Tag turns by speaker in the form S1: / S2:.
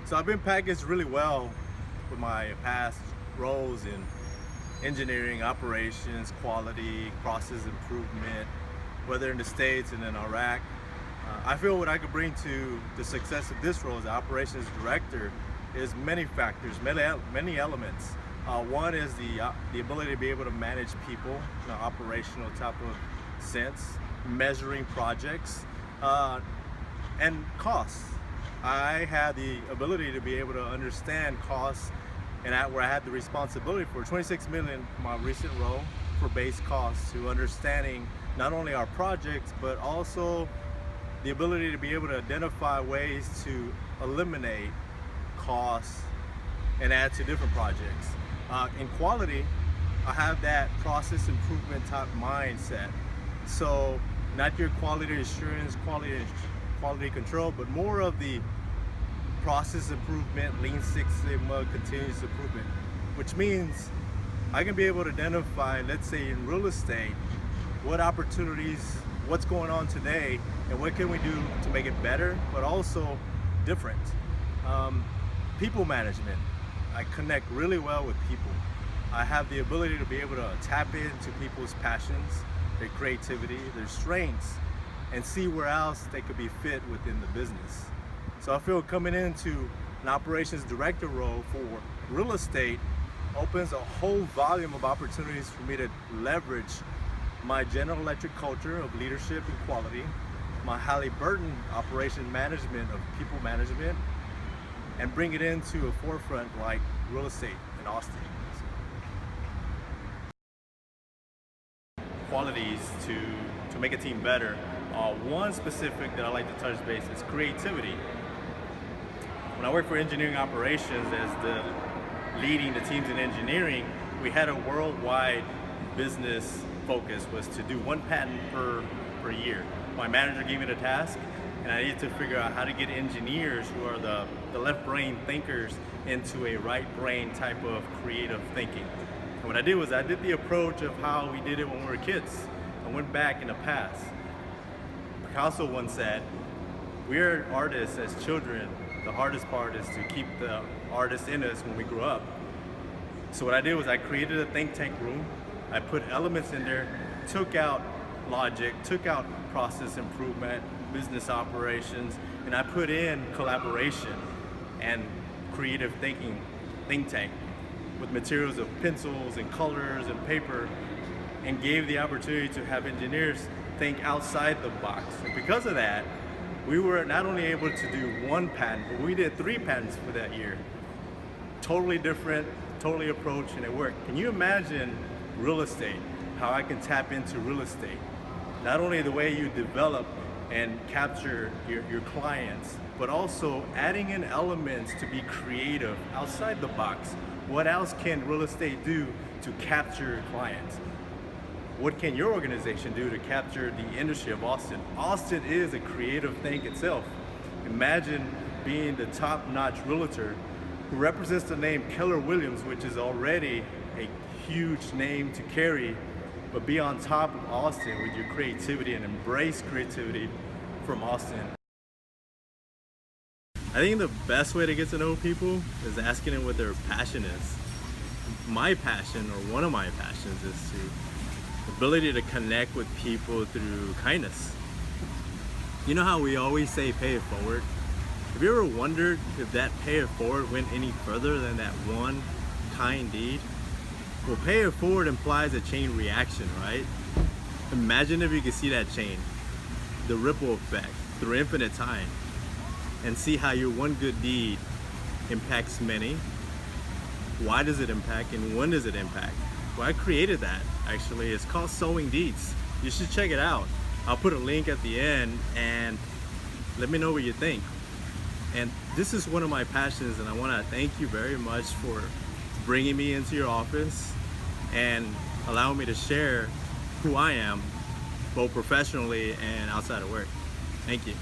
S1: So I've been packaged really well with my past roles in engineering, operations, quality, process improvement, whether in the States and in Iraq. I feel what I could bring to the success of this role as operations director is many factors, many elements. One is the ability to be able to manage people in an operational type of sense, measuring projects, and costs. I had the ability to be able to understand costs, and where I had the responsibility for 26 million, my recent role, for base costs, to understanding not only our projects but also the ability to be able to identify ways to eliminate costs and add to different projects. In quality, I have that process improvement type mindset. So not your quality assurance, quality control, but more of the process improvement, Lean Six Sigma, continuous improvement, which means I can be able to identify, let's say in real estate, what opportunities, what's going on today, and what can we do to make it better, but also different. People management, I connect really well with people. I have the ability to be able to tap into people's passions, their creativity, their strengths, and see where else they could be fit within the business. So I feel coming into an operations director role for real estate opens a whole volume of opportunities for me to leverage my General Electric culture of leadership and quality, my Halliburton operation management of people management, and bring it into a forefront like real estate in Austin. Qualities to make a team better. One specific that I like to touch base is creativity. When I worked for engineering operations as leading the teams in engineering, we had a worldwide business focus was to do one patent per year. My manager gave me the task, and I needed to figure out how to get engineers who are the left brain thinkers into a right brain type of creative thinking. And what I did was I did the approach of how we did it when we were kids. I went back in the past. Picasso once said, we're artists as children. The hardest part is to keep the artist in us when we grow up. So what I did was I created a think tank room. I put elements in there, took out logic, took out process improvement, business operations, and I put in collaboration and creative thinking think tank with materials of pencils and colors and paper, and gave the opportunity to have engineers think outside the box. And because of that, we were not only able to do one patent, but we did 3 patents for that year. Totally different, totally approach, and it worked. Can you imagine real estate, how I can tap into real estate? Not only the way you develop and capture your clients, but also adding in elements to be creative outside the box. What else can real estate do to capture clients? What can your organization do to capture the industry of Austin? Austin is a creative thing itself. Imagine being the top-notch realtor who represents the name Keller Williams, which is already a huge name to carry, but be on top of Austin with your creativity and embrace creativity from Austin. I think the best way to get to know people is asking them what their passion is. My passion, or one of my passions, is the ability to connect with people through kindness. You know how we always say pay it forward? Have you ever wondered if that pay it forward went any further than that one kind deed? Well, pay it forward implies a chain reaction, right? Imagine if you could see that chain, the ripple effect through infinite time, and see how your one good deed impacts many. Why does it impact, and when does it impact? Well, I created that, actually. It's called Sowing Deeds. You should check it out. I'll put a link at the end, and let me know what you think. And this is one of my passions, and I want to thank you very much for bringing me into your office and allowing me to share who I am, both professionally and outside of work. Thank you.